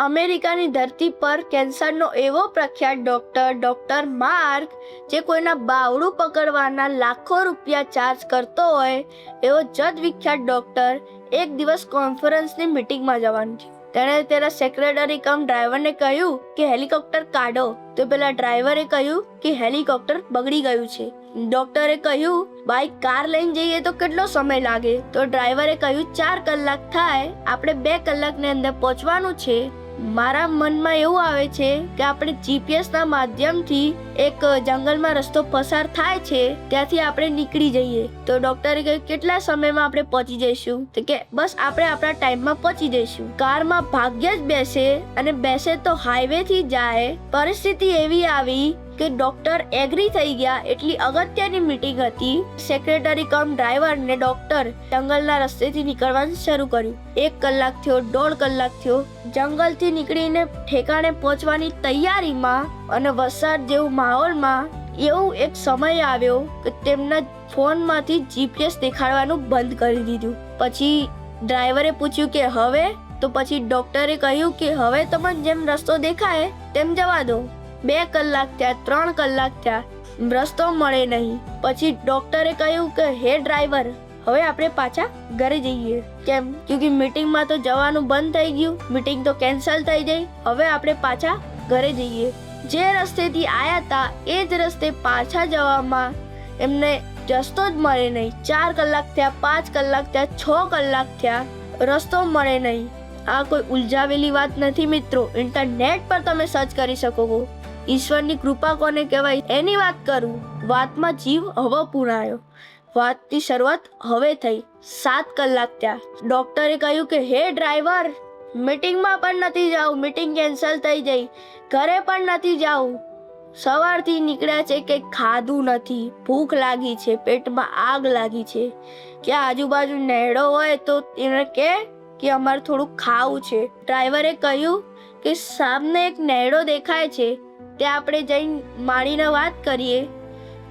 અમેરિકાની ધરતી પર કેન્સરનો એવો પ્રખ્યાત ડોક્ટર માર્ક, જે કોઈના બાવડું પકડવાના લાખો રૂપિયા ચાર્જ કરતો હોય એવો જગ વિખ્યાત ડોક્ટર એક દિવસ કોન્ફરન્સની મીટિંગમાં જવાનું છે. તેણે તેના સેક્રેટરી કમ ડ્રાઈવરને કહ્યું કે હેલિકોપ્ટર કાઢો. તો પેલા ડ્રાઈવરે કહ્યું કે હેલિકોપ્ટર બગડી ગયું છે. ડોક્ટરે કહ્યું, ભાઈ કાર લઈને જઈએ તો કેટલો સમય લાગે? તો ડ્રાઈવરે કહ્યું, 4 કલાક થાય, આપણે 2 કલાકની અંદર પહોંચવાનું છે. મારા મનમાં એવું આવે છે કે આપણે જીપીએસના માધ્યમથી એક જંગલમાં રસ્તો પસાર થાય છે, ત્યાંથી આપણે નીકળી જઈએ. તો ડોક્ટરે કહ્યું, કેટલા સમયમાં આપણે પહોંચી જઈશું? તો કે બસ આપણે આપણા ટાઈમમાં પહોંચી જઈશું. કારમાં ભાગ્યે જ બેસે, અને બેસે તો હાઈવેથી જાય. પરિસ્થિતિ એવી આવી કે ડોક્ટર એગ્રી થઈ ગયા. એટલી અગત્યની મીટિંગ હતી. સેક્રેટરી કમ ડ્રાઈવર ને ડોક્ટર જંગલના રસ્તેથી નીકળવાનું શરૂ કર્યું. 1 કલાક થયો, 1.5 કલાક થયો. જંગલથી નીકળીને ઠેકાણે પહોંચવાની તૈયારીમાં અને વરસાદ જેવું માહોલમાં એવું એક સમય આવ્યો કે તેમના ફોનમાંથી જીપીએસ દેખાડવાનું બંધ કરી દીધું. પછી ડ્રાઈવરે પૂછ્યું કે હવે? તો પછી ડોક્ટરે કહ્યું કે હવે તમને જેમ રસ્તો દેખાય તેમ જવા દો. 2 કલાક થયા, 3 કલાક થયા, રસ્તો મળે નહીં. પછી ડોક્ટરે કહ્યું કે હે ડ્રાઈવર, હવે આપણે પાછા ઘરે જઈએ. કેમ? કે મીટિંગમાં તો જવાનું બંધ થઈ ગયું, મીટિંગ તો કેન્સલ થઈ ગઈ. હવે આપણે પાછા ઘરે જઈએ. જે રસ્તેથી આવ્યા હતા એ જ રસ્તે પાછા જવામાં એમને રસ્તો જ મળે નહીં. 4 કલાક થયા, 5 કલાક થયા, 6 કલાક થયા, રસ્તો મળે નહીં. આ કોઈ ઉલઝાવેલી વાત નથી મિત્રો. ઇન્ટરનેટ પર તમે સર્ચ કરી શકો છો. ઈશ્વરની કૃપા કોને કહેવાય એની વાત કરું. વાતમાં જીવ હવે પૂરાયો. વાતની શરૂઆત હવે થઈ. 7 કલાક થયા. ડોક્ટરે કહ્યું કે હે ડ્રાઈવર, મીટિંગમાં પણ નથી જાવું, મીટિંગ કેન્સલ થઈ ગઈ. ઘરે પણ નથી જાવું. સવારથી નીકળ્યા છે, કંઈ ખાધું નથી, ભૂખ લાગી છે, પેટમાં આગ લાગી છે. કે આજુબાજુ નેડો હોય તો એને કે અમારે થોડુંક ખાવું છે. ડ્રાઈવરે કહ્યું કે સામે એક નેડો દેખાય છે, ત્યાં આપણે જઈને માળીને વાત કરીએ.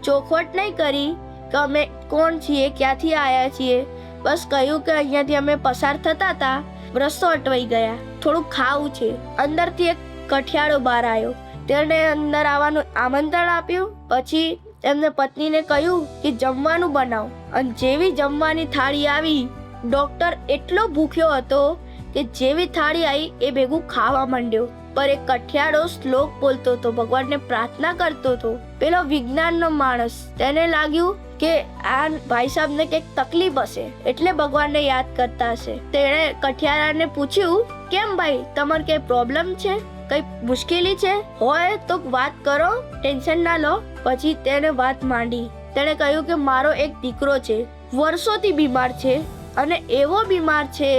ચોખવટ નહીં કરી કે અમે કોણ છીએ, ક્યાંથી આવ્યા છીએ. બસ કહ્યું કે અહીંયાથી અમે પસાર થતા હતા, રસ્તો અટવાઈ ગયા, થોડુંક ખાવું છે. અંદરથી એક કઠિયાળો બહાર આવ્યો. તેણે અંદર આવવાનું આમંત્રણ આપ્યું. પછી એમને પત્નીને કહ્યું કે જમવાનું બનાવો. અને જેવી જમવાની થાળી આવી, ડોક્ટર એટલો ભૂખ્યો હતો કે જેવી થાળી આવી એ ભેગું ખાવા માંડ્યો. પર એક કઠિયાળો શ્લોક બોલતો હતો, ભગવાનને પ્રાર્થના કરતો હતો. પેલો વિજ્ઞાનનો માણસ, તેને લાગ્યું કે આ ભાઈ સાહેબને કંઈક તકલીફ હશે, એટલે ભગવાનને યાદ કરતા હશે. તેણે કઠિયારાને પૂછ્યું, કેમ ભાઈ, તમારે કઈ પ્રોબ્લેમ છે, કઈ મુશ્કેલી છે? હોય તો વાત કરો, ટેન્શન ના લો. પછી તેને વાત માંડી. તેણે કહ્યું કે મારો એક દીકરો છે, વર્ષોથી બીમાર છે, અને એવો બીમાર છે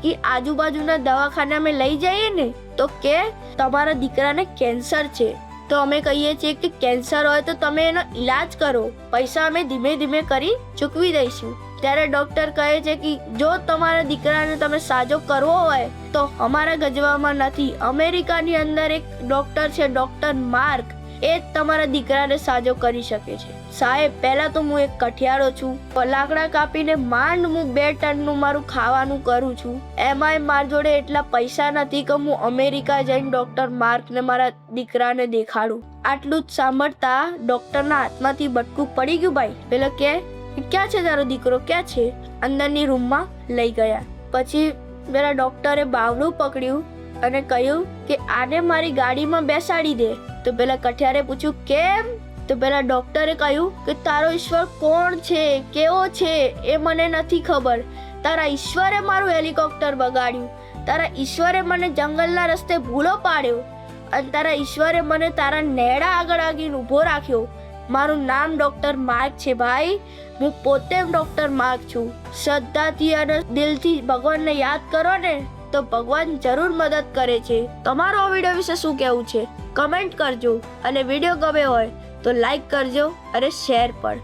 કે આજુબાજુના દવાખાને અમે લઈ જઈએ ને તો કે તમારા દીકરાને કેન્સર છે. તો અમે કહીએ છીએ કે કેન્સર હોય તો તમે એનો ઈલાજ કરો, પૈસા અમે ધીમે ધીમે કરી ચૂકવી દઈશું. ત્યારે ડોક્ટર કહે છે કે જો તમારા દીકરાને તમે સાજો કરવો હોય તો અમારા ગજવામાં નથી. અમેરિકાની અંદર એક ડોક્ટર છે, ડોક્ટર માર્ક, એ જ તમારા દીકરાને સાજો કરી શકે છે. સાહેબ, પહેલા તો હું એક કઠિયાળો છું, લાકડા કાપીને માંડ હું 2 ટનનું મારું ખાવાનું કરું છું. એમાંય મારી જોડે એટલા પૈસા નથી કે હું અમેરિકા જઈને ડોક્ટર માર્કને મારા દીકરાને દેખાડું. આટલું જ સાંભળતા ડોક્ટરના હાથમાંથી બટકું પડી ગયું. ભાઈ પેલો કે ક્યાં છે તારો દીકરો, ક્યાં છે? અંદરની રૂમમાં લઈ ગયા. પછી પેલા ડોક્ટરે બાવડું પકડ્યું અને કહ્યું કે આને મારી ગાડીમાં બેસાડી દે. તો પેલા કઠિયારે પૂછ્યું કેમ? તો પેલા ડોક્ટરે કહ્યું કે તારો ઈશ્વર કોણ છે, કેવો છે એ મને નથી ખબર. તારા ઈશ્વરે મારું હેલિકોપ્ટર બગાડ્યું, તારા ઈશ્વરે મને જંગલના રસ્તે ભૂલો પાડ્યો, અને તારા ઈશ્વરે મને તારા નેડા આગળ આગીને ઊભો રાખ્યો. મારું નામ ડોક્ટર માર્ક છે ભાઈ, હું પોતે ડોક્ટર માર્ક છું. શ્રદ્ધાથી અને દિલથી ભગવાનને યાદ કરો ને તો ભગવાન જરૂર મદદ કરે છે. તમારો આ વિડીયો વિશે શું કહેવું છે કમેન્ટ કરજો, અને વિડીયો ગમે હોય તો લાઈક કરજો અને શેર પણ.